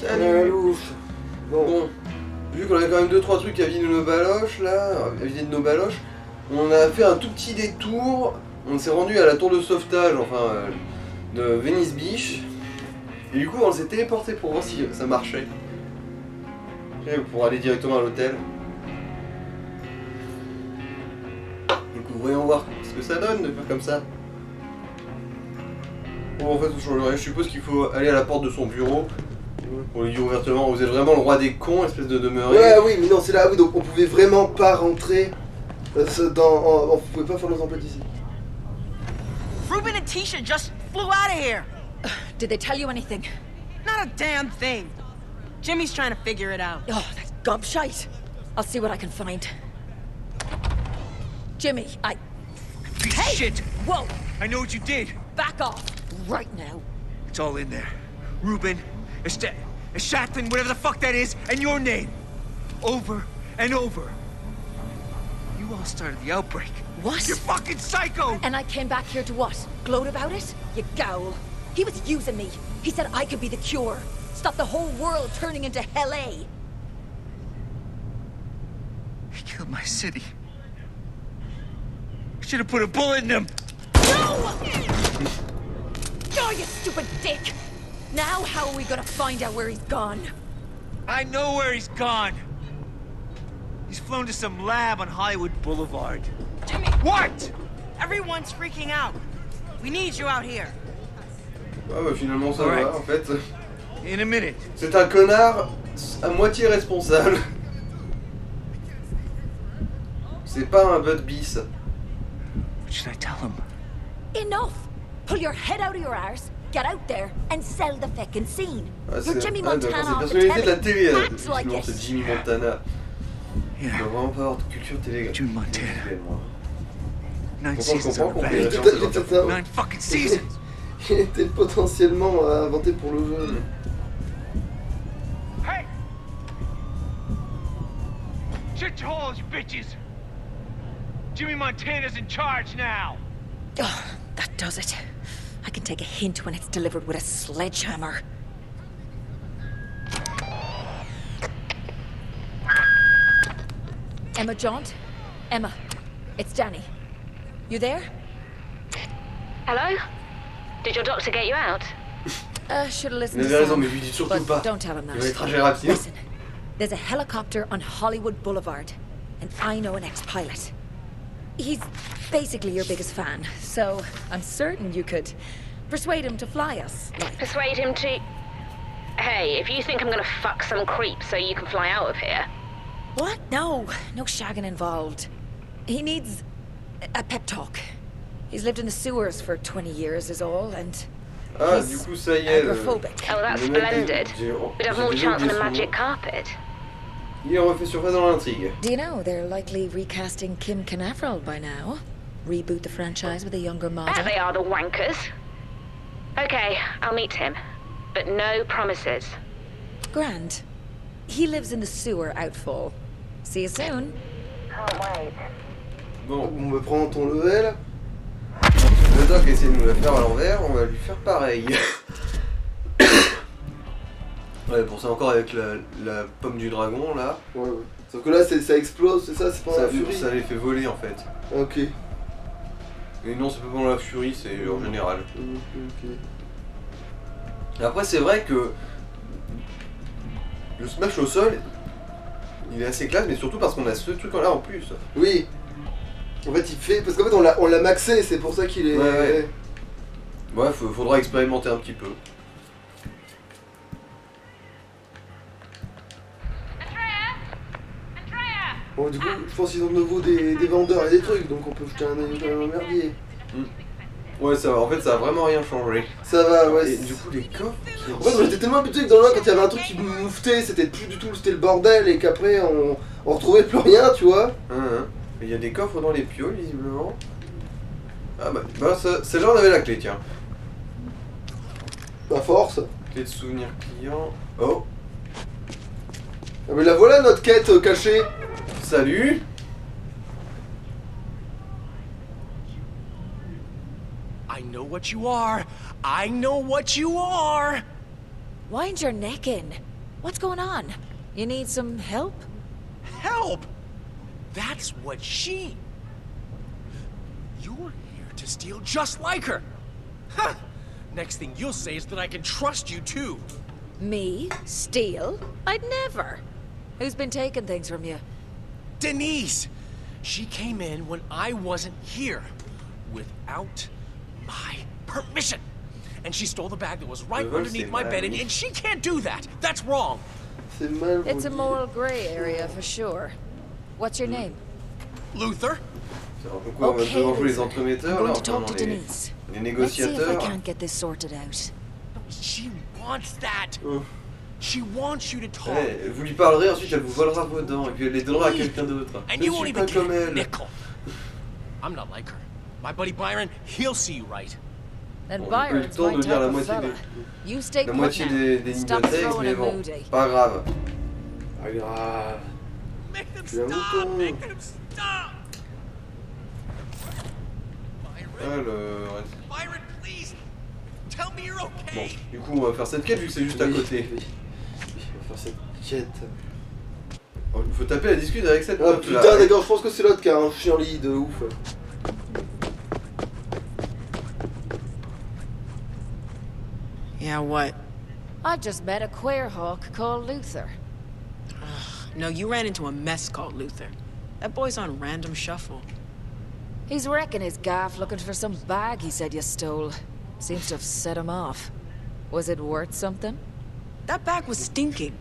Salut. Louche. Bon, vu qu'on a quand même 2-3 trucs à vider nos baloches là, à vider de nos baloches, on a fait un tout petit détour, on s'est rendu à la tour de sauvetage, enfin de Venice Beach, et du coup on s'est téléporté pour voir si ça marchait. Et pour aller directement à l'hôtel. Du coup voyons voir ce que ça donne de faire comme ça. Bon en fait ça change rien, je suppose qu'il faut aller à la porte de son bureau. Pour lui dire ouvertement, vous êtes vraiment le roi des cons, espèce de demeuré. Ouais, oui, mais non, c'est là, oui, donc on pouvait vraiment pas rentrer on pouvait pas faire nos emplettes ici. Ruben and Tisha just flew out of here. Did they tell you anything? Not a damn thing. Jimmy's trying to figure it out. Oh, that's gobshite. I'll see what I can find. Jimmy, Piece Hey! of shit! Whoa! I know what you did! Back off! Right now. It's all in there. Ruben, Shatlin, whatever the fuck that is, and your name. Over and over. You all started the outbreak. What? You're fucking psycho! And I came back here to what? Gloat about it? You gowl. He was using me. He said I could be the cure. Stop the whole world turning into Hell A. He killed my city. I should have put a bullet in him. No! Oh, you stupid dick! Now how are we gonna find out where he's gone? I know where he's gone. He's flown to some lab on Hollywood Boulevard. Jimmy, What? everyone's freaking out. We need you out here. Ah bah finalement ça Alright. va en fait. In a minute. C'est un connard à moitié responsable. C'est pas un Bud Bis. What should I tell him? Enough! Pull your head out of your arse, get out there, and sell the feckin' scene. Ah, You're Jimmy d'accord, Montana c'est off the personnalité de la telly. télé, Acts like effectivement, it. c'est Jimmy Montana. Il Yeah. doit vraiment pas avoir de culture télé. Jimmy Montana. Moi. 9 Pourtant, je seasons comprends of qu'on revenge. peut Peut-être que c'est ça. 9 fucking seasons. Il était potentiellement inventé pour le jeu. Hey! Shut your holes, you bitches! Jimmy Montana's in charge now! Oh, that does it. I can take a hint when it's delivered with a sledgehammer. Emma Jaunt? Emma, it's Danny. You there? Hello? Did your doctor get you out? Should have Vous listened to avez raison, Sam, mais lui dites surtout but pas. don't tell him Il va être that. trajet rapide. Listen, there's a helicopter on Hollywood Boulevard, and I know an ex-pilot. He's basically your biggest fan, so I'm certain you could persuade him to fly us. Like, Persuade him to... Hey, if you think I'm gonna fuck some creep so you can fly out of here... what? No shagging involved. He needs a pep talk. He's lived in the sewers for 20 years is all, and Ah, he's du coup, ça y est. agoraphobic. Oh, that's le mec splendid. We'd have more j'ai chance on oublié a son magic nom. carpet. Il refait surface dans l'intrigue. Do you know they're likely recasting Kim Canaveral by now? Reboot the franchise with a younger model? Bet they are the wankers. Okay, I'll meet him. But no promises. Grand. He lives in the sewer outfall. See you soon. Bon, On va prendre ton level. le doc essaie de nous la faire à l'envers, on va lui faire pareil. Ouais, pour ça encore avec la pomme du dragon là. Ouais, ouais. Sauf que là, ça explose, c'est ça, c'est pas Ça, la furie. ça les fait voler en fait. Ok. Et non, c'est pas pendant la furie, c'est en général. Ok. Et après, c'est vrai que le smash au sol, il est assez classe, mais surtout parce qu'on a ce truc là en plus. Oui. En fait, il fait. Parce qu'en fait, on l'a maxé, c'est pour ça qu'il est. Ouais. Ouais, faudra expérimenter un petit peu. Bon, du coup, je pense qu'ils ont de nouveau des vendeurs et des trucs, donc on peut jeter un merdier. Ouais, ça va, en fait, ça a vraiment rien changé. Ça va, ouais. Et du coup, les coffres. En fait, on était tellement habitués que dans là, quand il y avait un truc qui nous mouftait, c'était plus du tout, c'était le bordel, et qu'après, on retrouvait plus rien, tu vois. Il y a des coffres dans les pioles, visiblement. Ah bah celle-là, on avait la clé, tiens. À force. Clé de souvenir client. Oh, Ah, mais la voilà notre quête cachée. salut. I know what you are! I know what you are! Wind your neck in. What's going on? You need some help? Help! That's what she... You're here to steal just like her! Huh! Next thing you'll say is that I can trust you too. Me? Steal? I'd never. Who's been taking things from you? Denise! She came in when I wasn't here. Without my permission. And she stole the bag that was right underneath my bed, and she can't do that! That's wrong! C'est mal. It's a dit. moral gray area for sure. What's your name? Luther? Alors, donc, on va devoir jouer les I'm entremetteurs, going là, to talk enfin, to les Denise. Let's see if I négociateurs. can't get this sorted out. She wants that. Hum. She wants you to talk. Ouais, vous lui parlerez, ensuite elle vous volera vos dents, et puis elle les donnera à quelqu'un d'autre. And Je you ne won't suis even pas comme get a elle. nickel. I'm not like her. My buddy Byron, he'll see you right. Then Bon, j'ai pas eu le Byron's temps my de lire type la of moitié fella. des, You stay la put moitié now. des Stop bibliothèques, throwing mais a bon, moody. pas grave. Pas grave. Make them Tu as stop! mouton. Make them stop! Byron, Alors, Byron, please! Tell me you're bon, okay! du coup on va faire cette quête vu que c'est juste à Oui, côté. oui. On va faire cette quête. Oh, il faut taper la discute avec cette Ah meuf, putain, là. d'accord, je pense que c'est l'autre qui a un chien lit de ouf. Yeah, what? I just met a queer hawk called Luther. No, you ran into a mess called Luther. That boy's on random shuffle. He's wrecking his gaff looking for some bag he said you stole. Seems to have set him off. Was it worth something? That bag was stinking.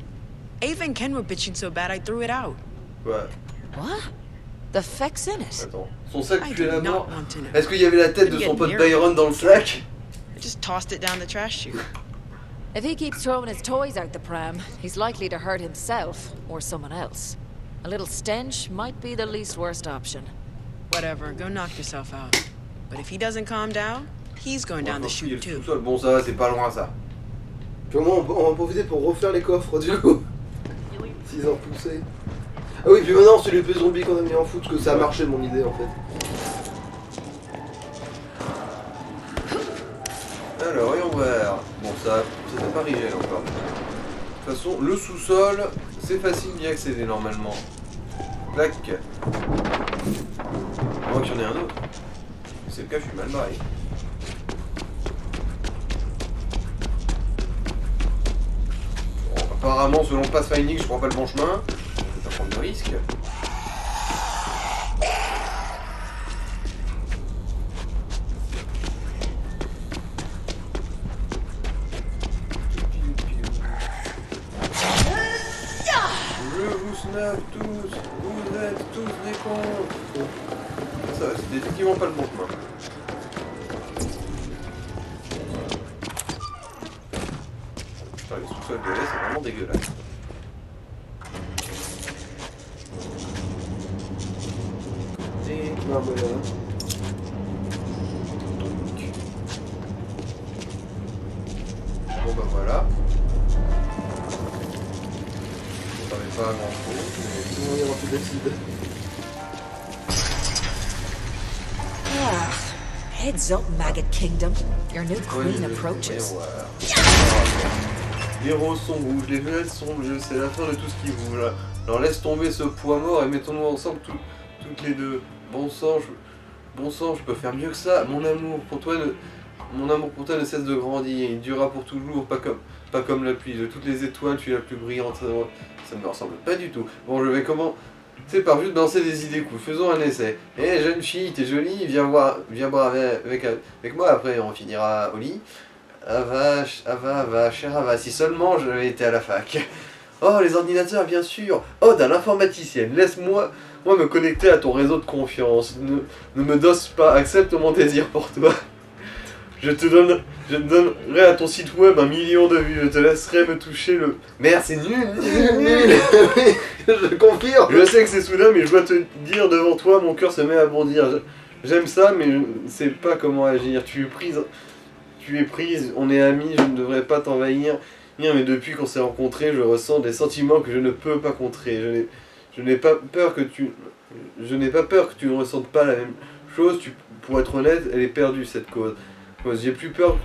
Ava and Ken were bitching so bad I threw it out. Ouais, What? The feck's in it? attends. Son sac I pue did la not mort. want to know. Est-ce qu'il y avait la tête de son Couldn't pote get near Byron dans le sac? I just tossed it down the trash chute. If he keeps throwing his toys out the pram, he's likely to hurt himself or someone else. A little stench might be the least worst option. Whatever, go knock yourself out. But if he doesn't calm down, he's going down the Il est chute too. tout seul. Bon, ça va, c'est pas loin ça. Puis au moins, on va profiter pour refaire les coffres du coup. S'ils ont poussé. Ah oui, puis maintenant, c'est l'épée zombie qu'on a mis en foot, parce que ça a marché mon idée en fait. Alors, voyons voir. Bon, ça n'a pas rigé encore. De toute façon, le sous-sol, c'est facile d'y accéder normalement. Clac. À moins qu'il y en ait un autre. Si c'est le cas, je suis mal barré. Bon, apparemment, selon Pathfinding, je prends pas le bon chemin. Je vais pas prendre de risque. Je vous snap tous, vous êtes tous des cons. Ça, c'était effectivement pas le bon chemin. Putain, les sous-sols de lait, c'est vraiment dégueulasse. Et Non, mais bon bah voilà. On savait pas grand chose, mais... il y aura plus d'acide. Ah, heads up, Maggot Kingdom. Your new queen Voyons approaches. voir. Les roses sont rouges, les violettes sont bleues, c'est la fin de tout ce qui bouge. Alors laisse tomber ce poids mort et mettons-nous ensemble toutes les deux. Bon sang, je peux faire mieux que ça. Mon amour pour toi ne cesse de grandir. Il durera pour toujours, pas comme la pluie. De toutes les étoiles, tu es la plus brillante. Ça ne me ressemble pas du tout. Bon, je vais c'est par vue de lancer des idées cool. Faisons un essai. Eh, jeune fille, t'es jolie, viens boire avec moi, après on finira au lit. Ava, chère Ava, si seulement j'avais été à la fac. Oh, les ordinateurs, bien sûr. Oh, d'un informaticienne, laisse-moi me connecter à ton réseau de confiance. Ne me dose pas, accepte mon désir pour toi. Je te donnerai à ton site web 1 million de vues. Je te laisserai me toucher le... Merde, c'est nul. Je confirme. Je sais que c'est soudain, mais je dois te dire devant toi, mon cœur se met à bondir. J'aime ça, mais je ne sais pas comment agir. Tu es prise, on est amis, je ne devrais pas t'envahir. Mais depuis qu'on s'est rencontrés, je ressens des sentiments que je ne peux pas contrer. Je n'ai pas peur que tu ne ressentes pas la même chose. Pour être honnête, elle est perdue cette cause. J'ai plus peur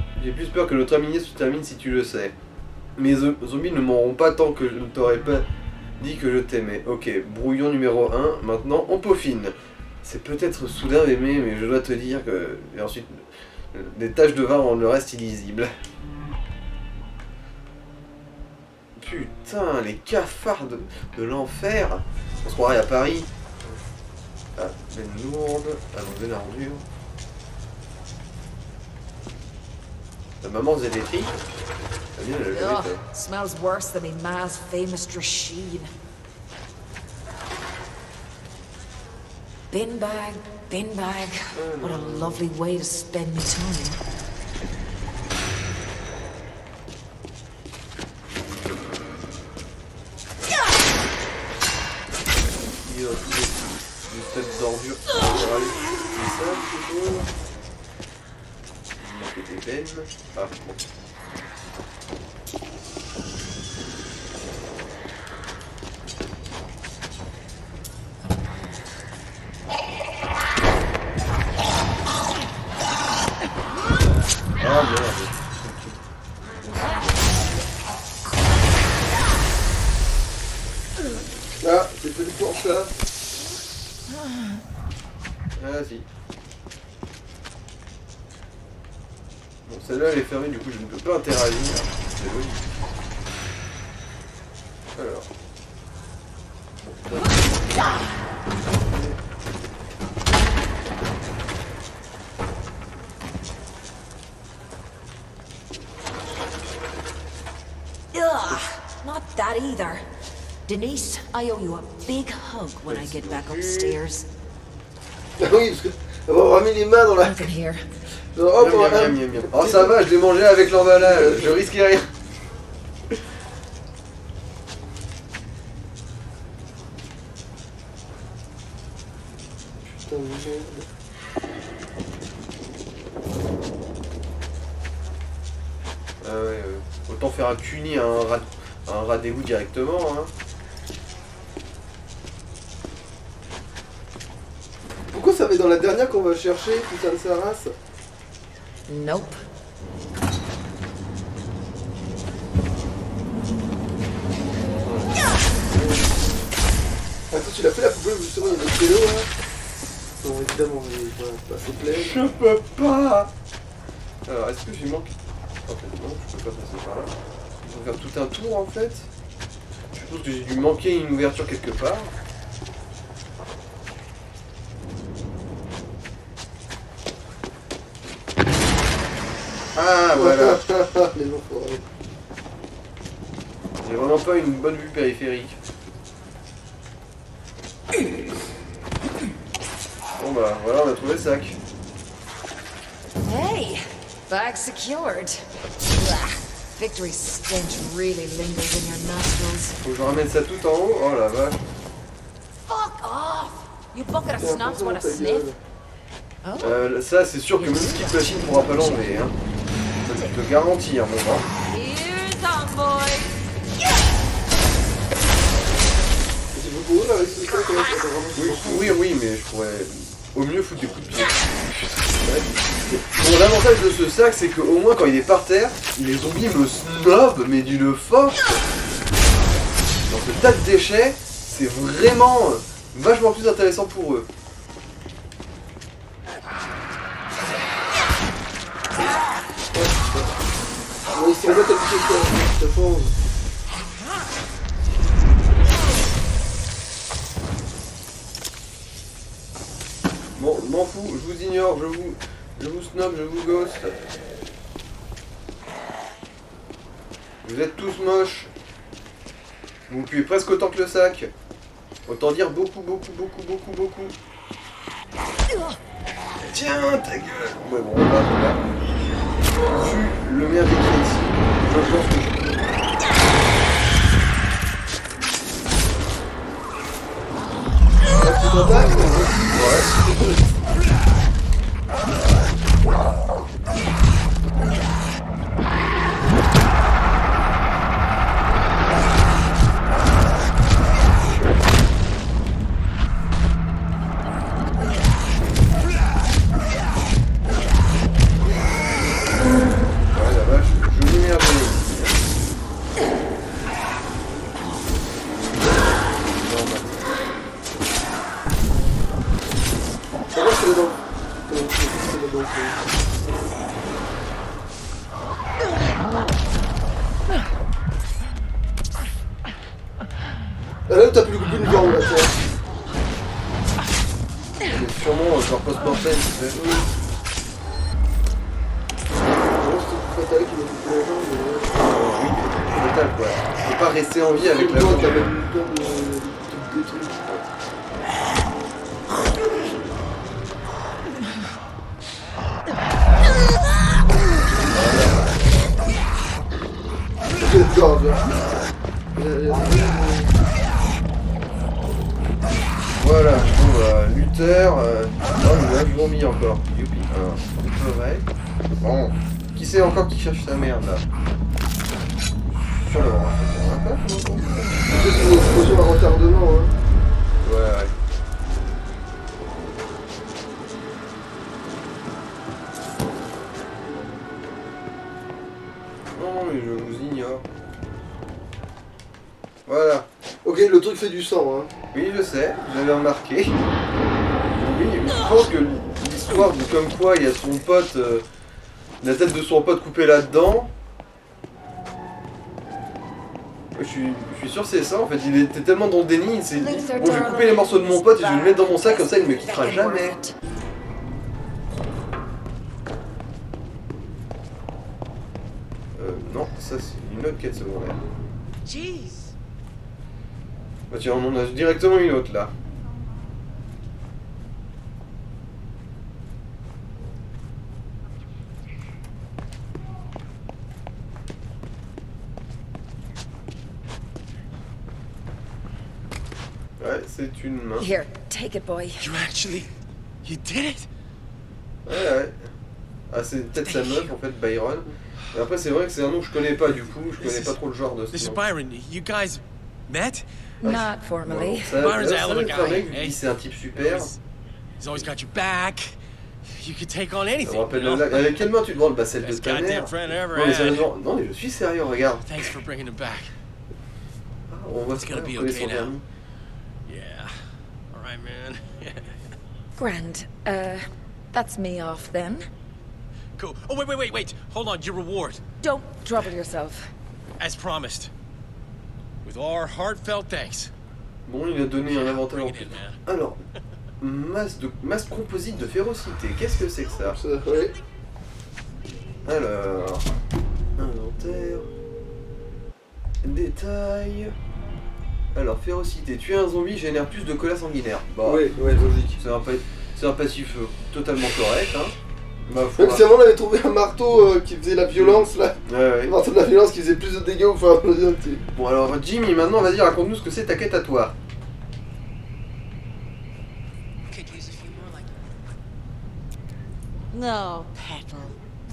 que notre amitié se termine si tu le sais. Mes zombies ne mourront pas tant que je ne t'aurais pas dit que je t'aimais. Ok, brouillon numéro 1, maintenant on peaufine. C'est peut-être soudain aimé, mais je dois te dire que... Et ensuite, des taches de vin rendent le reste illisible. Putain, les cafards de l'enfer. On se croirait à Paris. Ah, benne lourde. Allons, de l'ardure. La maman faisait des tri. La mienne, elle l'avait fait. Smells worse than my ma's famous drasheen. Bin bag, bin bag. What a lovely way to spend me time. Il y a une tête d'ordure. C'est ça, plutôt. Des bennes. Ah, bon. Ah merde. Ah, c'est peut-être pour ça. Ah si. Bon, celle-là elle est fermée, du coup je ne peux pas interagir. C'est logique. Alors. Ugh, not that either. Denise, I owe you a big hug when I get back upstairs. Ah oui, parce que avoir remis les mains dans la... Nothing here. Oh, Miam, miam, miam, miam, miam. Oh ça va, je l'ai mangé avec l'emballage, je risquais rien. Putain de merde. Ah ouais, autant faire un cuni à un rat d'égout directement, hein. Pourquoi ça va dans la dernière qu'on va chercher, putain de sa race? Nope. Attends, tu l'as fait la poubelle où justement il y a des kilos là? Non, évidemment, mais voilà, pas assez plein. Je peux pas. Alors, est-ce que j'ai manqué... En fait, non, je peux pas passer par là. Je vais faire tout un tour en fait. Je suppose que j'ai dû manquer une ouverture quelque part. Ah voilà. Les enfoirés. J'ai vraiment pas une bonne vue périphérique. Bon bah voilà, on a trouvé le sac. Hey, bag secured. Blah. Victory's stench really lingers in your nostrils. Faut que je ramène ça tout en haut. Oh la vache. Fuck off! You bucket of Tiens, snobs want a ta sniff? gueule. Oh, Ça c'est sûr que même Skip Machine pourra pas l'enlever. Hein. Ça je peux te garantir mon gars. here's on, boy. C'est beaucoup là avec ce sac là, c'est vraiment... Oui, mais je pourrais au mieux foutre des coups de pied. Bon, l'avantage de ce sac, c'est qu'au moins quand il est par terre, les zombies me snobent, mais d'une force. Dans ce tas de déchets, c'est vraiment vachement plus intéressant pour eux. Ouais, ils sont bêtes à toucher ça, je te pense. Bon, m'en fous, je vous ignore, je vous snob, je vous ghost. Vous êtes tous moches. Vous puez presque autant que le sac. Autant dire beaucoup. Tiens, ta gueule. Ouais, bon, on va. Tu le mien décrit ici. Je pense que La petite attaque, ouais. Ouais, la vache, je m'énerve ici. mortelle, tu sais. Non, c'est fatal qui m'a coupé la jambe, mais... Oui, total quoi. Tu peux pas rester en vie avec la Toi, jambe. t'as même eu le temps de détruire. D'accord, viens. Voilà, bon Luther, il a vomi encore. Youpi. Alors, c'est vrai. Bon, qui c'est encore qui cherche sa merde là? Sur le rang, d'accord? C'est une explosion à retardement, hein. Ouais. Non, mais je vous ignore. Voilà. Ok, le truc fait du sang, hein. Oui, je sais, j'avais remarqué. Oui, mais je pense que l'histoire de comme quoi il y a son pote, la tête de son pote coupée là-dedans. Je suis sûr que c'est ça en fait, il était tellement dans le déni, il s'est dit bon je vais couper les morceaux de mon pote et je vais le mettre dans mon sac comme ça il me quittera jamais. Non, ça c'est une autre quête secondaire. Jeez. Bah tiens, on en a directement une autre là. Ouais, c'est une main. Here, take it, boy. You did it? Ouais. Ah, c'est peut-être sa meuf en fait, Byron. Et après, c'est vrai que c'est un nom que je connais pas du coup, je connais pas trop le genre de This ce is nom. Byron. You guys met? Not formally. Ça, Byron's a ça, hell of a c'est un mec, guy, il eh? dit c'est un type super. He's always got your back. You could take on Ça me anything. rappelle You know? avec quelle main tu te branles? Bah celle de Best ta mère. goddamn friend I ever Non mais had. sérieusement, non mais je suis sérieux, regarde. Thanks for bringing him back. Ah, on voit It's ce gonna qu'on be connaît okay son now. vernis. Yeah. All right, man. Grand. That's me off then. Cool. Oh, wait. Hold on. Your reward. Don't trouble yourself. As promised. With our heartfelt thanks. Bon, il a donné un inventaire en Bring it plus. in, man. Alors, masse composite de férocité, qu'est-ce que c'est que ça? Ça, ouais. Alors, inventaire, détails. Alors, férocité, tuer un zombie génère plus de cola sanguinaire. Bah, Ouais, logique. c'est un passif totalement correct, hein. Ma foi. Même si avant on avait trouvé un marteau qui faisait la violence là. Ouais. Un marteau de la violence qui faisait plus de dégâts au fur et à mesure. Bon, alors, Jimmy, maintenant, vas-y, raconte-nous ce que c'est ta quête à toi. Could use a few more like No, Petal.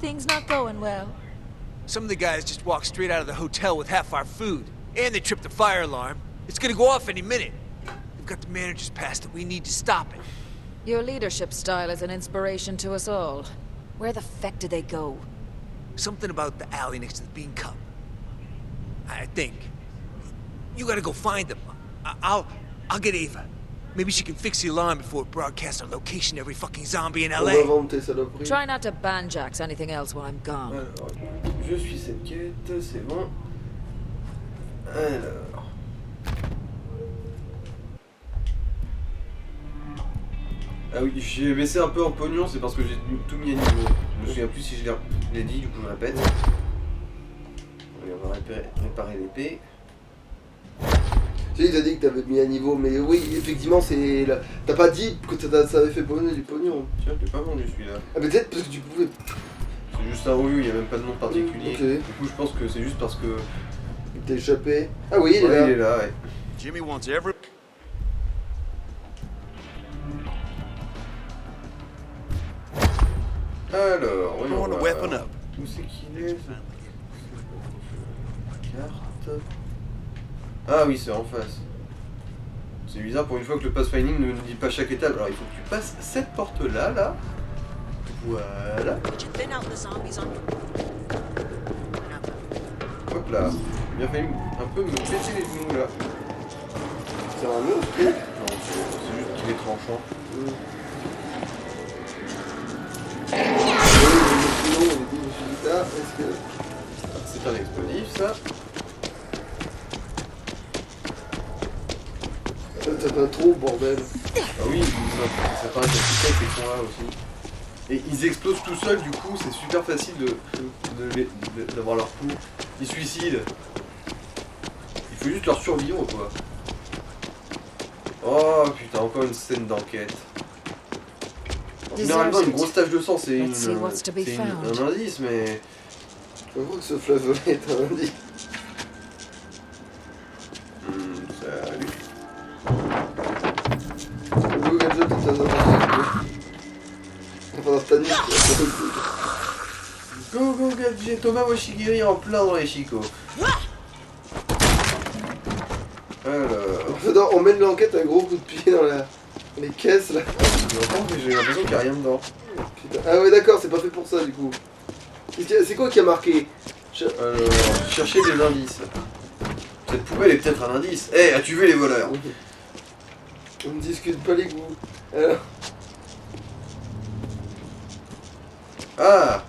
Things not going well. Some of the guys just walked straight out of the hotel with half our food. And they tripped the fire alarm. It's gonna go off any minute. We've got the manager's pass that we need to stop it. Your leadership style is an inspiration to us all. Where the feck did they go? Something about the alley next to the Bean Cup. I think. You gotta go find them. I'll get Ava. Maybe she can fix the alarm before it broadcasts our location to every fucking zombie in On va LA. vendre tes saloperies. Try not to banjax anything else while I'm gone. Alors, je suis cette quête, c'est bon. Alors. Ah oui, j'ai baissé un peu en pognon, c'est parce que j'ai tout mis à niveau. Je me souviens plus si je l'ai dit, du coup je répète. Allez, on va réparer l'épée. Tu sais, il t'a dit que t'avais mis à niveau, mais oui, effectivement, c'est. T'as pas dit que ça avait fait bonner du pognon. Tiens, je l'ai pas vendu celui-là. Ah, mais peut-être parce que tu pouvais. C'est juste un revue, il n'y a même pas de nom particulier. Ok. Du coup, je pense que c'est juste parce que. Il t'a échappé. Ah oui, il est Ouais, là. il est là, ouais. Jimmy wants every. Alors, voyons Throwing a voir. weapon up. Où c'est qu'il est Carte. Ah oui, c'est en face. C'est bizarre pour une fois que le pathfinding ne nous dit pas chaque étape. Alors il faut que tu passes cette porte là, là. Voilà. Would you thin out the zombies on Hop là. Il a fallu un peu me péter les genoux là. C'est un monstre. Non, c'est juste qu'il est tranchant. Sinon, on est dit, je me suis dit, ah, est-ce que. C'est un explosif ça. T'as un trou, bordel. Ah oui, ça paraît efficace ces cons là aussi. Et ils explosent tout seuls, du coup c'est super facile d'avoir leur coup. Ils suicident. Il faut juste leur survivre quoi. Oh putain, encore une scène d'enquête. Généralement une grosse tache de sang c'est un indice mais... Je crois que ce fleuve est un indice. Salut. Go Gadget, t'es un indice. Enfin dans cette nuit. Go go Gadget, Thomas Moshigiri en plein dans les chicots. Alors... On mène l'enquête un gros coup de pied dans les caisses là. J'ai l'impression qu'il n'y a rien dedans. Putain. Ah ouais d'accord, c'est pas fait pour ça du coup. C'est quoi qui a marqué? Alors, chercher des indices. Cette poubelle est peut-être un indice. Eh, as-tu vu les voleurs? On ne discute pas les goûts. Alors... Ah.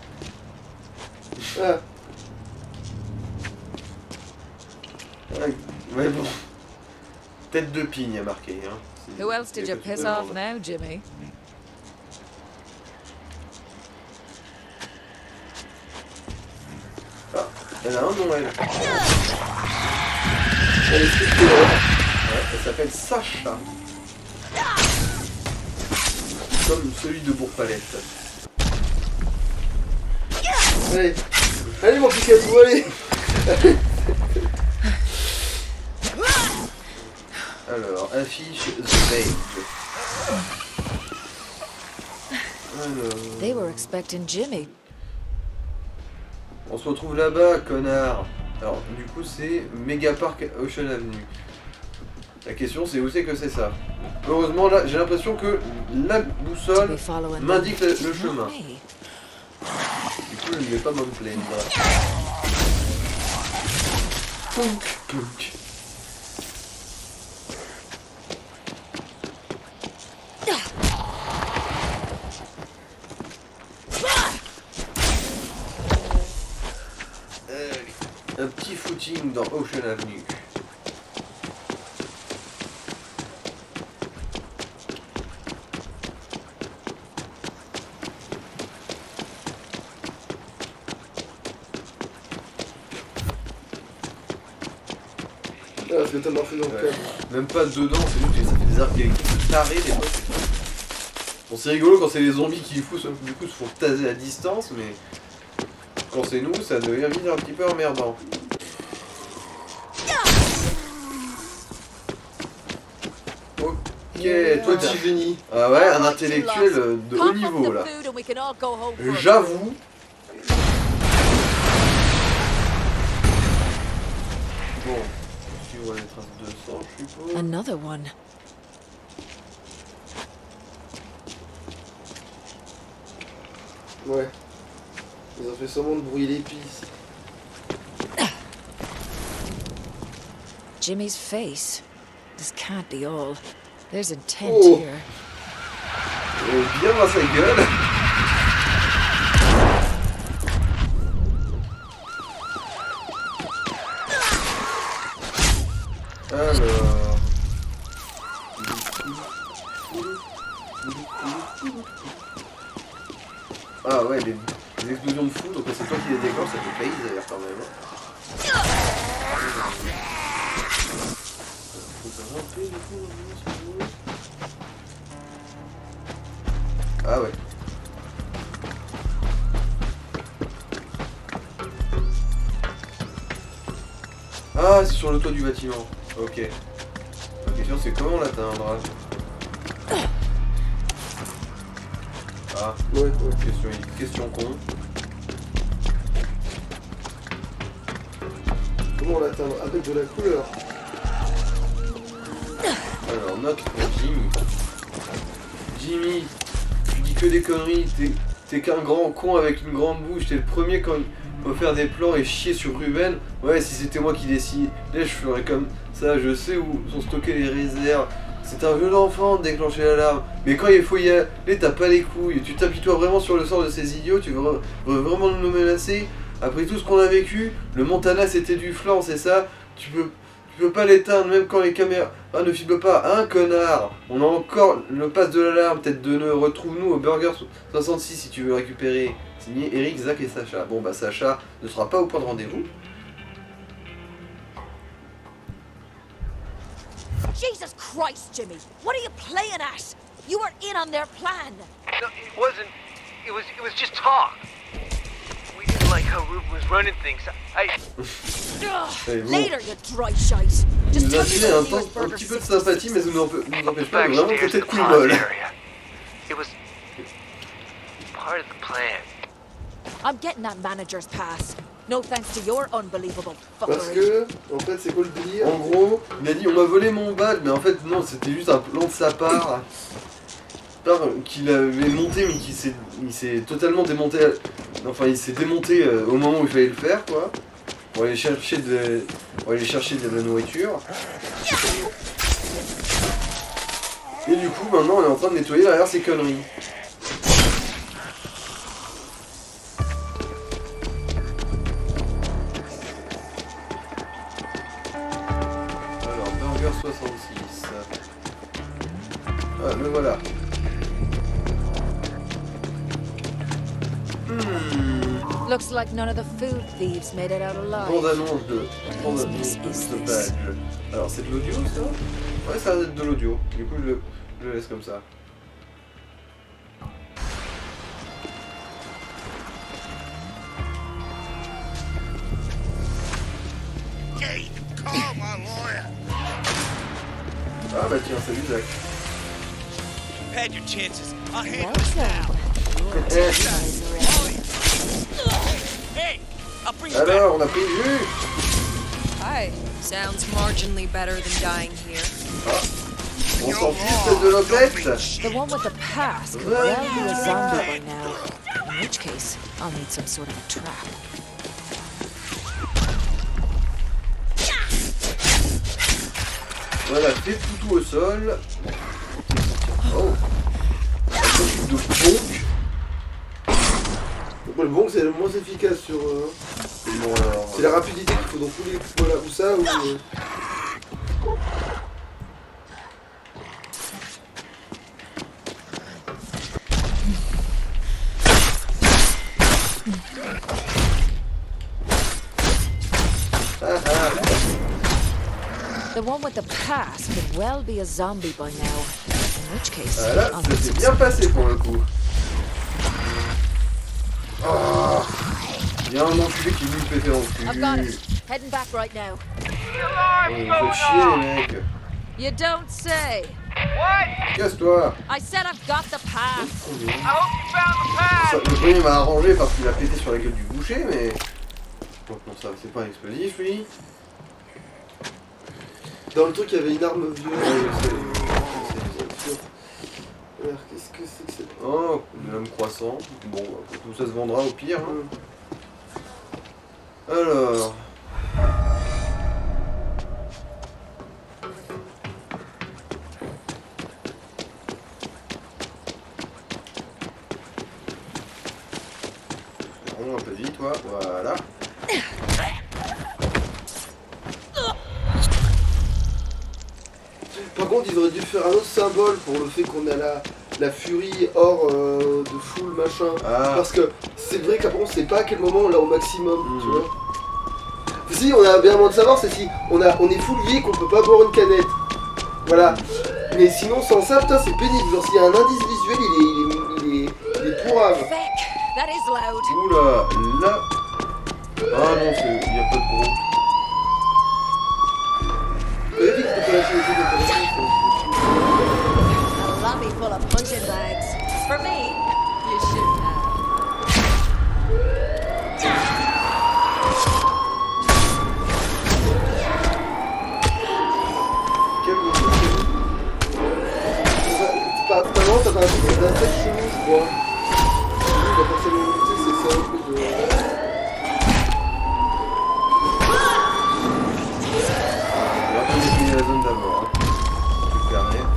Ah. Ouais bon. Tête de pigne a marqué hein. Who else did you piss off now, Jimmy? Ah, elle a un nom elle. Elle est scriptée, Ouais, elle s'appelle Sacha. Comme celui de Bourg-Palette. Allez, allez mon Pikachu, allez. Alors, affiche The Page. Alors... They were expecting Jimmy. On se retrouve là-bas, connard. Alors, du coup, c'est Megapark Ocean Avenue. La question, c'est où c'est que c'est ça. Heureusement, là, j'ai l'impression que la boussole m'indique le chemin. Du coup, je ne vais pas me plaindre. Punk, punk. Un petit footing dans Ocean Avenue. Ah, parce que t'as marché dans le cadre. Même pas dedans, c'est juste que ça fait des arcs électriques tarés des fois. Bon, c'est rigolo quand c'est les zombies qui du coup se font taser à distance, mais quand c'est nous, ça devient vite un petit peu emmerdant. Ok, toi tu génie. Ah ouais, un intellectuel de haut niveau là. J'avoue. Bon, suivre les traces de sang, je suppose. Another one. Ouais. Ils ont fait semblant de brouiller l'épice. Jimmy's face. This can't be all. There's intent Oh. here. Bien dans sa gueule. Alors... Ah ouais, les explosions de foudre, quand c'est toi qui les déclenches, ça fait faillir d'ailleurs quand même. Ah ouais. Ah, c'est sur le toit du bâtiment. Ok. La question c'est comment l'atteindre. Ah, Ouais. question con. Comment on l'atteindre? Avec de la couleur. Alors, note pour Jimmy. Jimmy, tu dis que des conneries, t'es qu'un grand con avec une grande bouche, t'es le premier quand il faut faire des plans et chier sur Ruben. Ouais, si c'était moi qui décidais, je ferais comme ça, je sais où sont stockées les réserves. C'est un jeu d'enfant de déclencher l'alarme, mais quand il faut y aller, t'as pas les couilles. Tu t'apitoies vraiment sur le sort de ces idiots, tu veux vraiment nous menacer? Après tout ce qu'on a vécu, le Montana c'était du flanc, c'est ça? Tu peux peux pas l'éteindre même quand les caméras ne filment pas. Un connard. On a encore le pass de l'alarme, tête de nœud. Retrouve-nous au Burger 66 si tu veux le récupérer. Signé Eric, Zach et Sacha. Bon bah Sacha ne sera pas au point de rendez-vous. Jesus Christ, Jimmy! What are you playing at? You were in on their plan. No, it wasn't. It was just talk. We didn't like how Ruben was running things. Allez, bon. Later, you dry shite. Il Just nous a tell me filé the un nearest Burger petit peu de 66. sympathie, mais ça nous empêche pas de vraiment Backstairs côté in de the couille plaza molle. area. It was part of the plan. I'm getting that manager's pass. No thanks to your unbelievable Parce fuckery. que, en fait, c'est quoi le délire? En gros, il a dit on m'a volé mon badge, mais en fait non, c'était juste un plan de sa part. Qu'il avait monté mais il s'est totalement démonté, enfin il s'est démonté au moment où il fallait le faire quoi, pour aller chercher de la nourriture. Et du coup maintenant on est en train de nettoyer derrière ces conneries. Alors Burger 66. Ah me voilà. Looks like none of the food thieves made it out alive. Bande-annonce de business is ce this? badge. Alors c'est de l'audio ça? Ouais ça va être de l'audio. Du coup je le laisse comme ça. Ah bah tiens, salut Zach. Had your chances. I'll handle Hey, I'll bring you back. Alors, on a pris le jus. Hi. Sounds marginally better than dying here. On s'en fiche tête de l'oplette. The one with the pass could well be a zombie by now. In which case, I'll need some sort of a trap. Voilà, fait toutou au sol. Oh. Un truc de bonk. Bon, le bon, c'est le moins efficace sur. Bon, alors, C'est la rapidité qu'il faut donc rouler. Voilà, ou ça, ou. The one with the pass could well be a zombie by now. In which case, Voilà, I'll ça need s'est some bien sort of passé trap. pour le coup. Oh. Il y a un enculé qui nous pété dans le cul. I've got it. Heading back right now. Oh, vous faites chier les mecs. You don't say. Casse-toi. I said I've got the pass. Le premier m'a arrangé parce qu'il a pété sur la gueule du boucher, mais... Donc non, ça c'est pas un explosif lui. Dans le truc, il y avait une arme violente. Alors, qu'est-ce que c'est que c'est? Oh, de l'homme croissant. Bon, tout ça se vendra au pire. Hein. Alors... Un peu vite, toi. Voilà. Par contre, ils auraient dû faire un autre symbole pour le fait qu'on a la furie hors de full machin. Ah. Parce que c'est vrai qu'après on sait pas à quel moment on l'a au maximum, tu vois. Si, on a bien moins de savoir, c'est si on est full vie qu'on peut pas boire une canette. Voilà. Mais sinon, sans ça, putain, c'est pénible. Genre, s'il y a un indice visuel, il est pourrave. Feck, that is loud. Oula, là... Ah non, il n'y a pas de gros. Vite, c'est pas la chose A lobby full of punching bags. For me, you should have. Pas non, t'as un truc d'un tête chelou, je crois. La personnalité, c'est ça, un peu de... On va pas définir la zone d'abord. Hein. Tu le permets.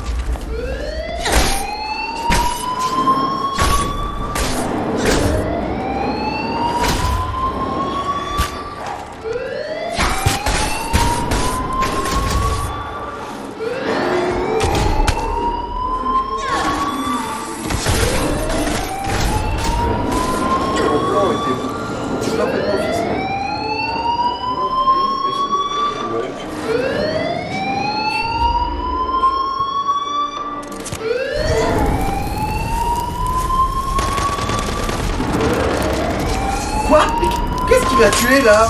m'as tué là.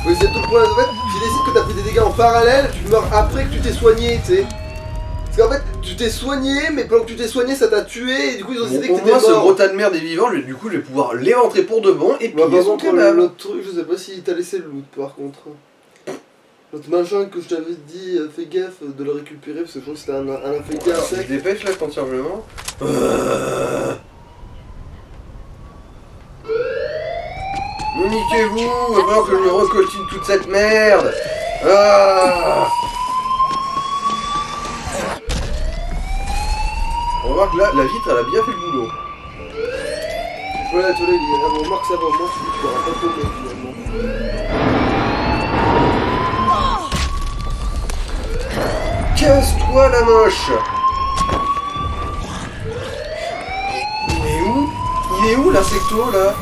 Oui, c'est tout le problème. En fait, tu décides que t'as pris des dégâts en parallèle, tu meurs après que tu t'es soigné, tu sais. Parce qu'en fait, tu t'es soigné, mais pendant que tu t'es soigné, ça t'a tué, et du coup, ils ont décidé que Au t'étais moins, ce mort. gros tas de merde est vivant, du coup, je vais pouvoir l'éventrer pour de bon et Bah, piller par son contre, cadavre. l'autre truc, je sais pas si t'as laissé le loot, par contre. L'autre machin que je t'avais dit, fais gaffe de le récupérer, parce que je crois que c'était un infecté Alors, je insecte. dépêche là, conciergement. Mais niquez-vous, il va falloir que je me recoltine toute cette merde. Ah. On va voir que là, la vitre, elle a bien fait le boulot. Voilà, tu vois, il y a on remarque ça va, moi, tu l'auras pas tombé finalement. Casse-toi la moche. Il est où? Il est où l'insecto là?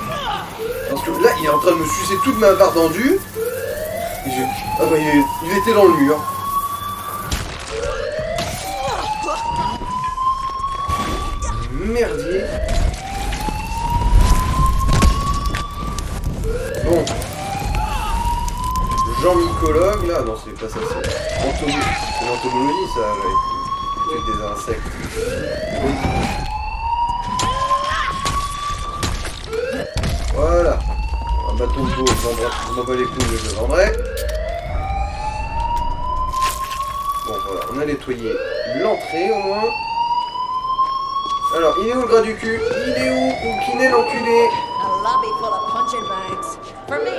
Parce que là il est en train de me sucer toute ma barre d'endu. Ah bah il était dans le mur. Merdier. Bon. Jean mycologue là, non c'est pas ça, c'est l'entomologie ça, avec des insectes. Voilà. Un bâton de peau, je m'en bats les couilles, je le vendrai. Bon voilà, on a nettoyé l'entrée au moins. Alors, il est où le gras du cul? Il est où Kiné l'enculé? A lobby full of punching bags. For me,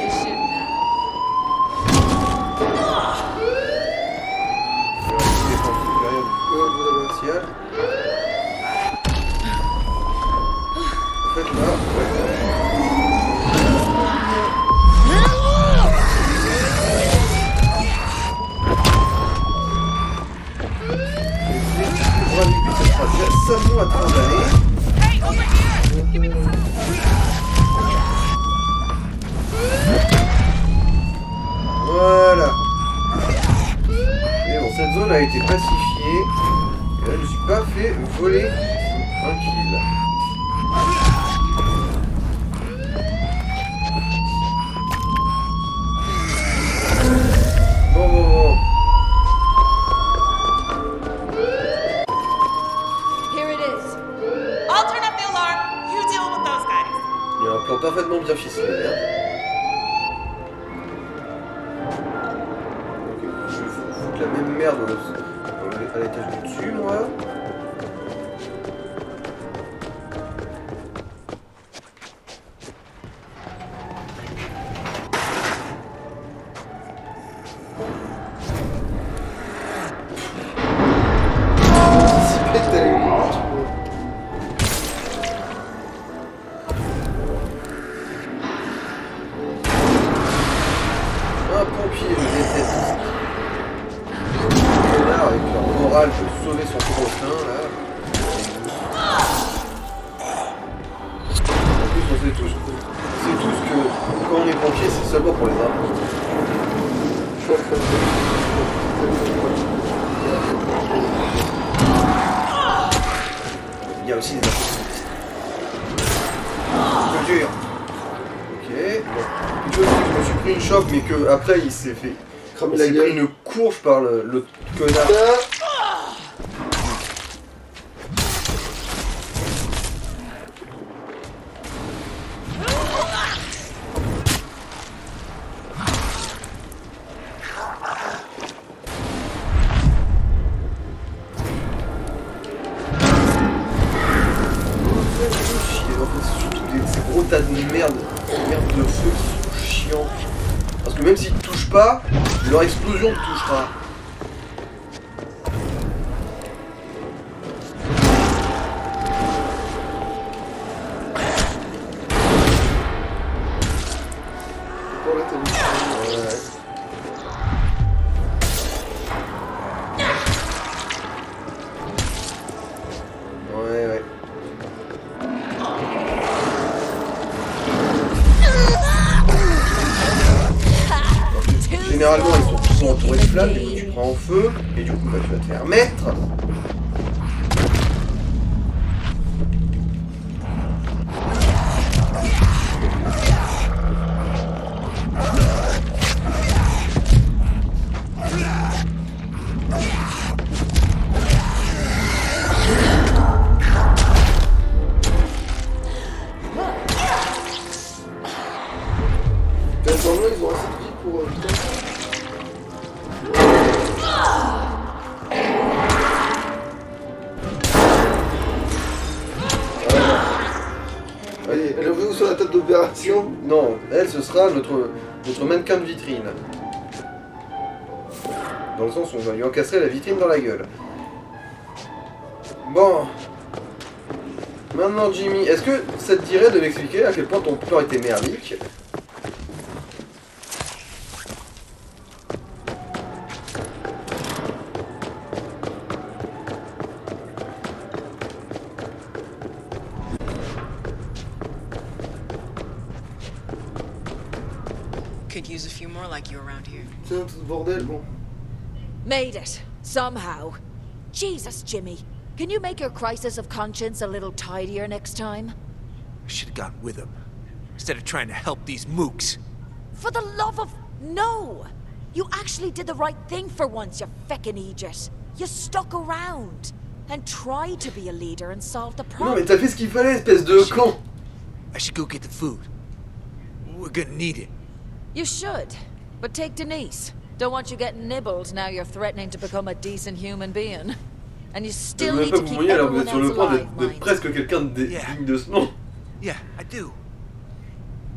you should know. En fait là, ça sera déjà savon à trimballer. Voilà. Et bon, cette zone a été pacifiée. Et là, je ne suis pas fait voler un kill. Bon. Here it is. I'll turn up the alarm. You deal with those guys. Il y a un plan parfaitement bien ficelé, merde. Ok, je vais foutre la même merde à l'étage du dessus, moi. Anticiper que t'allais le voir, tu vois. Un pompier, je déteste. Et là, avec leur morale de sauver son prochain, là. En plus, on sait tous que quand on est pompier, c'est seulement pour les armes. Il y a aussi des infections. Dur. Ok, bon. Tu vois, je me suis pris une chope, mais que après il s'est fait. Cramer Il la s'est gueule. pris une courge par le connard. Putain. Ces gros tas de merde de feu qui sont chiants. Parce que même s'ils te touchent pas, leur explosion te touchera. Bon, là, t'as vu. Ouais. Ouais. Généralement, ils sont tous entourés de flammes, du coup tu prends en feu, et du coup bah, tu vas te faire mettre. Normalement, ils ont assez de vie pour... putain. Allez, elle est revenue sur la table d'opération. Non, elle, ce sera notre mannequin de vitrine. Dans le sens où on va lui encastrer la vitrine dans la gueule. Bon. Maintenant, Jimmy, est-ce que ça te dirait de m'expliquer à quel point ton plan était merdique? Could use a few more like you around here. Tiens, tout ce bordel, bon. Made it. Somehow. Jesus, Jimmy. Can you make your crisis of conscience a little tidier next time? I should have gone with him. Instead of trying to help these mooks. For the love of... No! You actually did the right thing for once, you feckin' Aegis. You stuck around. And tried to be a leader and solve the Non problem. mais t'as fait ce qu'il fallait, espèce de con! I should go get the food. We're gonna need it. You should. But take Denise. Don't want you getting nibbled now you're threatening to become a decent human being. And you Je still veux need pas to que vous keep voyez alors vous everyone êtes sur le else point alive, d'être mind. presque quelqu'un de Yeah. digne de ce nom. Yeah, I do.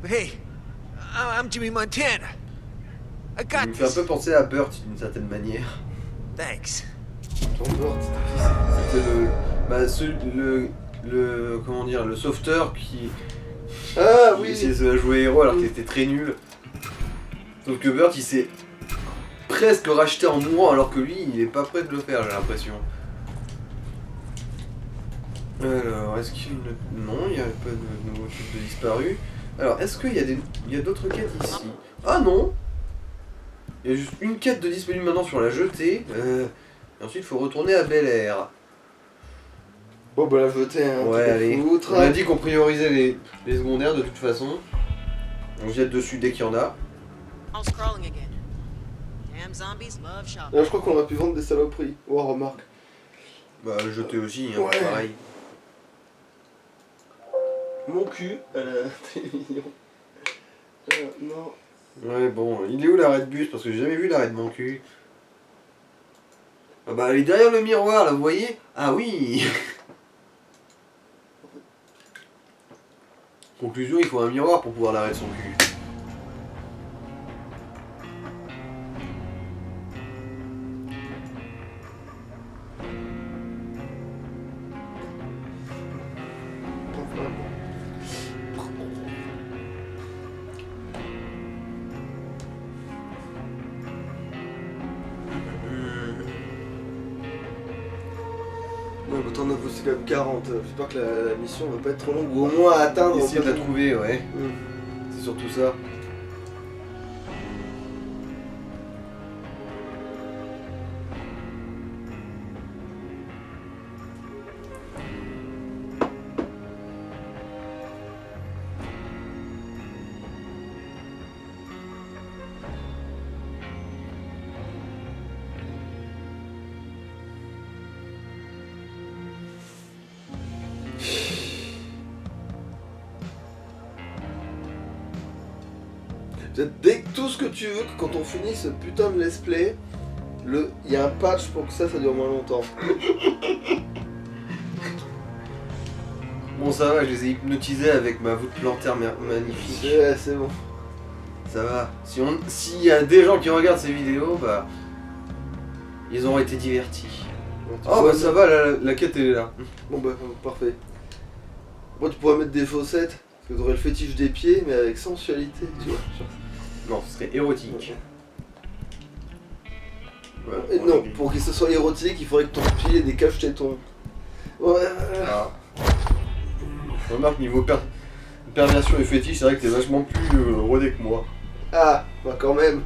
But hey, I'm Jimmy Montana. I Il got me fait un this. peu penser à Burt d'une certaine manière. Thanks. Ton bord. C'était le comment dire, le sauveteur qui Ah qui oui. essayait de jouer héros alors qu'il était très nul. Sauf que Burt il s'est presque racheté en mourant alors que lui il est pas prêt de le faire, j'ai l'impression. Alors, est-ce qu'il y a une... Non, il n'y a pas de nouveau type de disparu. Alors, est-ce qu'il y a il y a d'autres quêtes ici? Ah non! Il y a juste une quête de disponible maintenant sur la jetée. Et ensuite, il faut retourner à Bel Air. Bon bah la jetée, hein. Ouais, allez. Foutre. On a dit qu'on priorisait les secondaires de toute façon. On jette dessus dès qu'il y en a. All scrolling again. Damn zombies love shopping. Là, je crois qu'on aurait pu vendre des saloperies. Oh, remarque. Bah, jeter aussi, hein, Ouais. pareil. Mon cul à la télévision. Non. Ouais, bon, il est où l'arrêt de bus? Parce que j'ai jamais vu l'arrêt de mon cul. Ah bah, elle est derrière le miroir, là, vous voyez? Ah oui. Conclusion, il faut un miroir pour pouvoir l'arrêter son cul. Ouais, bah t'en as bossé quand même 40. J'espère que la mission va pas être trop longue ou au moins à atteindre. Essayer de la trouver, ouais. C'est surtout ça. Dès que tout ce que tu veux, que quand on finit ce putain de let's play, il y a un patch pour que ça dure moins longtemps. Bon, ça va, je les ai hypnotisés avec ma voûte plantaire magnifique. Ouais, c'est bon. Ça va. S'il y a des gens qui regardent ces vidéos, bah... ils auront été divertis. Oh bah ça va, la quête elle est là. Bon bah parfait. Bon, tu pourrais mettre des faussettes, parce que t'aurais le fétiche des pieds, mais avec sensualité, tu vois. Non, ce serait érotique. Ouais, Et non, pour que ce soit érotique, il faudrait que ton pied ait des cache-tétons. Ouais. Ah. Remarque, niveau perversion et fétiche, c'est vrai que t'es vachement plus rodé que moi. Ah, bah quand même.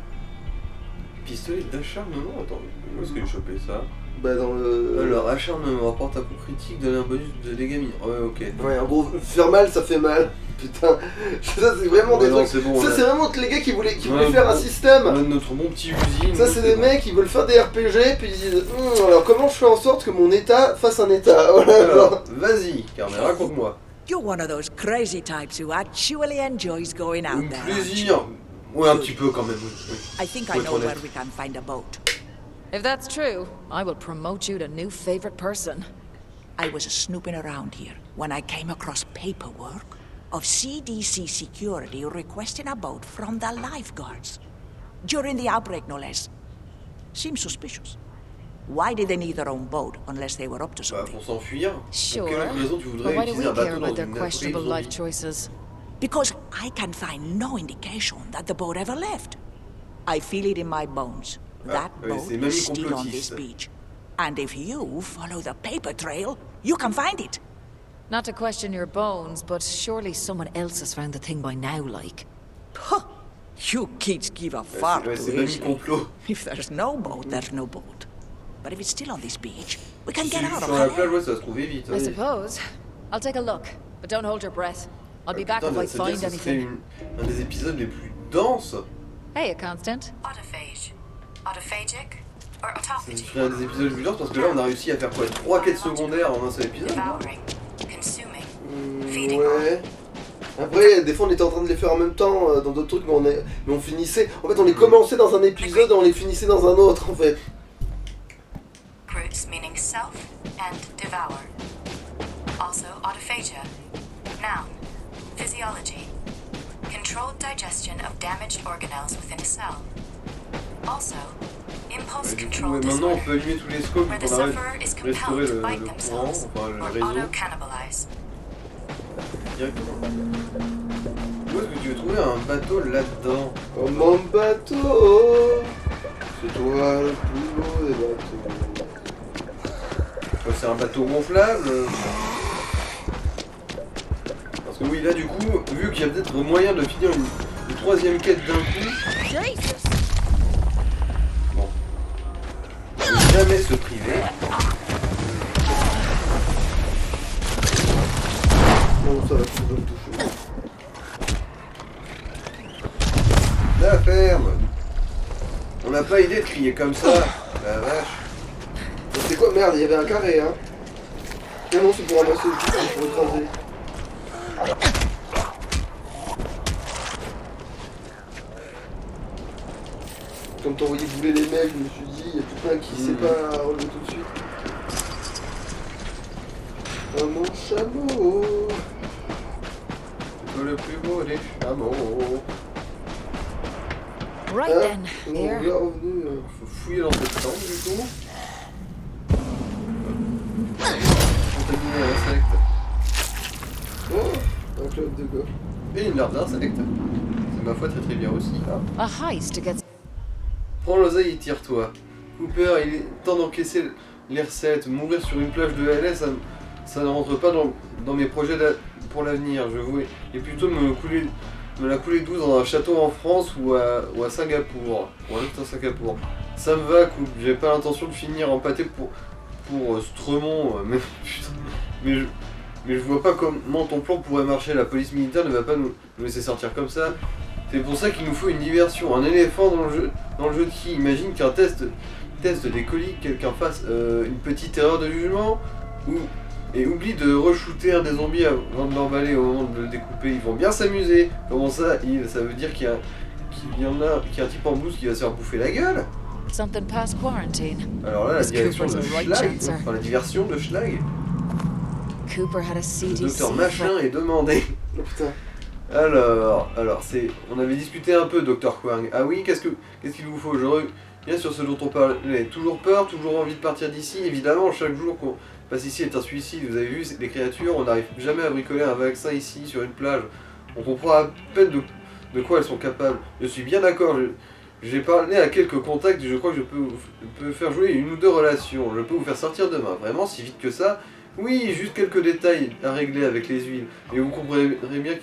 Pistolet d'acharnement, attends, où est-ce que j'ai chopé ça? Bah dans le... Alors, acharnement, apporte un coup critique, donne un bonus de dégâts mineurs. Ouais, ok. Ouais, en gros, faire mal, ça fait mal. Putain, ça c'est vraiment Ouais, des non, trucs... c'est bon, ça là. c'est vraiment les gars qui voulaient Ouais, faire un bon. système. On a notre bon petit usine. Ça c'est des mecs qui veulent faire des RPG, puis ils disent alors comment je fais en sorte que mon état fasse un état. Voilà, Alors, vas-y, Carmen, raconte-moi. You're one of those crazy types who actually enjoys going out Un there. plaisir. Ouais, un petit peu quand même, oui. I think Faut I être know honnête. where we can find a boat. If that's true, I will promote you to new favorite person. I was snooping around here when I came across paperwork of CDC security requesting a boat from the lifeguards. During the outbreak, no less. Seems suspicious. Why did they need their own boat unless they were up to Bah, something? pour s'enfuir. Sure, Pour quelle autre raison tu but voudrais why do utiliser we un care bateau about dans their une questionable apocalypse life zombie? choices? Because I can find no indication that the boat ever left. I feel it in my bones. That ouais, boat c'est mamie is still on this complotiste. beach. And if you follow the paper trail, you can find it. Not to question your bones, but surely someone else has found the thing by now, like. Huh. You kids give a fart Ouais, too c'est mamie easily. complot. If there's no boat, there's no boat. But if it's still on this beach, we can Si get c'est out juste of sur la here. plage, ouais, ça va se trouver vite. I hein. suppose. I'll take a look, but don't hold your breath. I'll be back Putain, if I ça veut dire find que ce serait anything. un des épisodes les plus denses. Hey, Constant. Autophage. Autophagic or Ça autophagy. serait un des épisodes les plus denses parce que là on a réussi à faire quoi 3 quêtes secondaires en un seul épisode. Devouring. Consuming. Feeding Ouais. Après, des fois on était en train de les faire en même temps dans d'autres trucs, mais on finissait. En fait, on les commençait dans un épisode et on les finissait dans un autre en fait. Roots meaning self and devour. Also autophagia. Noun. Physiology. Controlled digestion of damaged organelles within a cell. Also, impulse Du coup, control ouais, maintenant on disorder, peut allumer tous les scopes where vu the qu'on a sufferer is restauré compelled to le bite courant, themselves enfin le or réseau auto-cannibalize. directement. Où est-ce que tu veux trouver un bateau là-dedans? Oh mon bateau, c'est toi le plus beau des bateaux. C'est un bateau gonflable. Parce que oui, là du coup, vu qu'il y a peut-être moyen de finir une troisième quête d'un coup, Jesus! bon. Ne jamais se priver. Bon, ça va, tu peux me toucher. La ferme. On n'a pas idée de crier comme ça. La vache. C'est quoi? Merde, il y avait un carré, hein. Ah non, c'est pour ramasser le truc, pour écraser. Comme t'envoyais bouler les mecs, je me suis dit, il y a tout plein qui sait pas relever tout de suite. Oh mon chameau! C'est le plus beau des chameaux. Right then, on here. est revenu. Faut fouiller dans cette chambre du coup. Contaminé à l'insecte. Oh, un club de gars. Et une larve d'insecte. C'est ma foi très très bien aussi. Hein. A heist to get. Prends l'oseille et tire-toi. Cooper, il est temps d'encaisser les recettes. Mourir sur une plage de LS, ça ne rentre pas dans mes projets pour l'avenir. Je voulais et plutôt me la couler douce dans un château en France ou à Singapour. Ou à Singapour. Ça me va, Coop. J'ai pas l'intention de finir empâté pour Stremont. Mais putain. Mais je vois pas comment ton plan pourrait marcher. La police militaire ne va pas nous laisser sortir comme ça. C'est pour ça qu'il nous faut une diversion. Un éléphant dans le jeu de qui? Imagine qu'un test des colis, quelqu'un fasse une petite erreur de jugement et oublie de re-shooter un des zombies avant de l'emballer au moment de le découper. Ils vont bien s'amuser. Comment ça? Ça veut dire qu'il y a un type en blouse qui va se faire bouffer la gueule? Something past quarantine. Alors là, la This direction Cooper's de a right Schlag, chancer. enfin la diversion de Schlag. Cooper had a Le CDC. docteur Machin est demandé. Oh putain. Alors, on avait discuté un peu, Dr. Kwang. Ah oui, qu'est-ce qu'il vous faut? Je reviens sur ce dont on parlait. Toujours peur, toujours envie de partir d'ici. Évidemment, chaque jour qu'on passe ici est un suicide. Vous avez vu, les créatures, on n'arrive jamais à bricoler un vaccin ici, sur une plage. On comprend à peine de quoi elles sont capables. Je suis bien d'accord. J'ai parlé à quelques contacts et je crois que je peux faire jouer une ou deux relations. Je peux vous faire sortir demain. Vraiment, si vite que ça? Oui, juste quelques détails à régler avec les huiles. Et vous comprendrez bien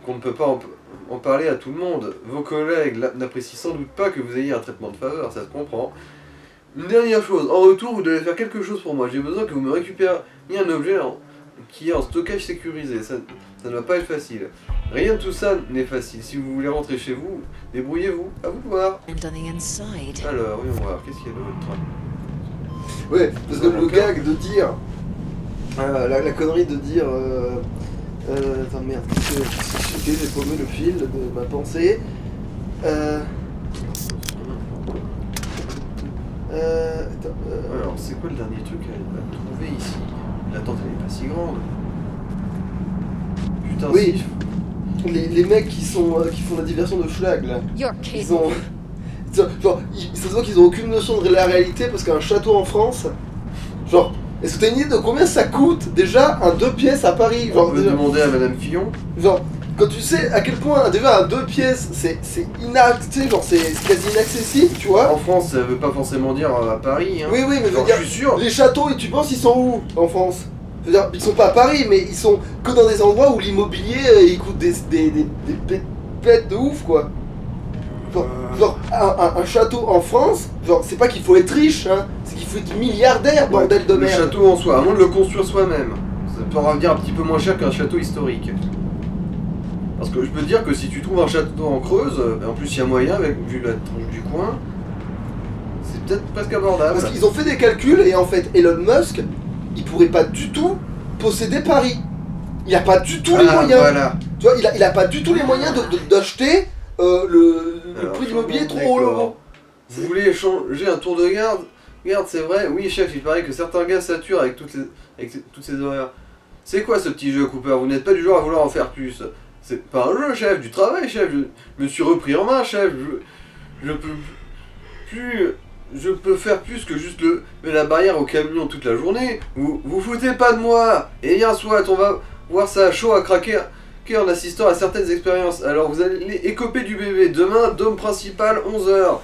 qu'on ne peut pas en parler à tout le monde. Vos collègues n'apprécient sans doute pas que vous ayez un traitement de faveur, ça se comprend. Une dernière chose, en retour, vous devez faire quelque chose pour moi. J'ai besoin que vous me récupériez un objet qui est en stockage sécurisé. Ça ne va pas être facile. Rien de tout ça n'est facile. Si vous voulez rentrer chez vous, débrouillez-vous. À vous de voir. And on the inside. Alors, oui, on va voir. Qu'est-ce qu'il y a d'autre? Ouais, parce que le gag de dire. La connerie de dire. Attends, merde, j'ai paumé le fil de ma pensée. Attends, Alors, c'est quoi le dernier truc à trouver ici? La tente, elle est pas si grande. Putain, oui. si. Les mecs qui font la diversion de Schlag là. You're Ils kidding. ont. Genre, ça se voit qu'ils ont aucune notion de la réalité parce qu'un château en France. Genre, est-ce que t'as une idée de combien ça coûte déjà un 2 pièces à Paris? Genre, On peut demander à Madame Fillon. genre, quand tu sais à quel point déjà un 2 pièces c'est genre c'est quasi inaccessible, tu vois. En France, ça veut pas forcément dire à Paris. Hein. Oui, mais je veux Genre, dire, je suis sûr. les châteaux, et tu penses ils sont où en France? Je veux dire, ils sont pas à Paris, mais ils sont que dans des endroits où l'immobilier il coûte des bêtes de ouf quoi. Genre un château en France, genre c'est pas qu'il faut être riche, hein, c'est qu'il faut être milliardaire, bordel de Le merde. château en soi, à moins de le construire soi-même. Ça peut revenir un petit peu moins cher qu'un château historique. Parce que je peux te dire que si tu trouves un château en Creuse, en plus il y a moyen, vu la tronche du coin, c'est peut-être presque abordable. Parce qu'ils ont fait des calculs et en fait Elon Musk, il pourrait pas du tout posséder Paris. Il a pas du tout les moyens. Voilà. Tu vois, il a pas du tout les moyens d'acheter le prix d'immobilier trop haut. Vous voulez changer un tour de garde? Regarde, c'est vrai, oui chef, il paraît que certains gars saturent avec toutes ces horaires. C'est quoi ce petit jeu, Cooper? Vous n'êtes pas du genre à vouloir en faire plus. C'est pas un jeu, chef, du travail, chef. Je me suis repris en main, chef. Je peux faire plus que juste la barrière au camion toute la journée. Vous foutez pas de moi. Et bien soit, on va voir ça chaud à craquer en assistant à certaines expériences. Alors vous allez écoper du bébé. Demain, dôme principal, 11h.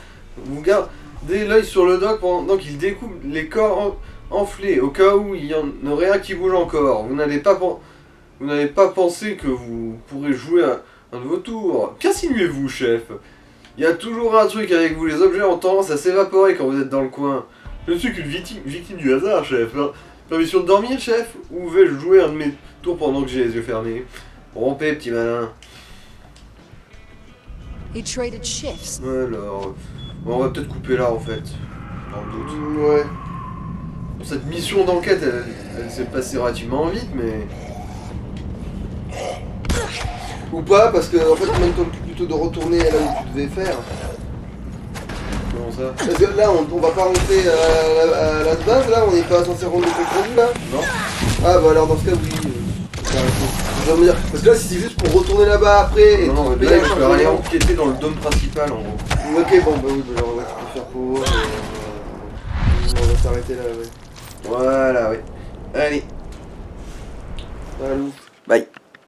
Vous gardez l'œil sur le doc pendant qu'il découpe les corps enflés, au cas où il y en aurait un qui bouge encore. Vous n'avez pas pensé que vous pourrez jouer un de vos tours. Qu'insinuez-vous, chef? Il y a toujours un truc avec vous, les objets ont tendance à s'évaporer quand vous êtes dans le coin. Je ne suis qu'une victime du hasard, chef. Permission de dormir, chef? Ou vais-je jouer un de mes tours pendant que j'ai les yeux fermés? Rompez, petit malin. He traded shifts. Alors... Bon, on va peut-être couper là, en fait. Dans le doute. Ouais. Bon, cette mission d'enquête, elle s'est passée relativement vite, mais... Ou pas, parce que en fait, même temps plutôt de retourner là où tu devais faire. Comment ça? Parce que là, on va pas rentrer à la base, là, on n'est pas censé rendre le compte là. Non. Ah bah alors dans ce cas, oui. Je veux dire, parce que là, si c'est juste pour retourner là-bas après et Non, payer là, un je peux aller changement. enquêter dans le dôme principal, en gros. Ok, bon, bah oui, bah alors ouais, tu peux faire pour. On va s'arrêter là, ouais. Voilà, oui. Allez. Allô. Bye.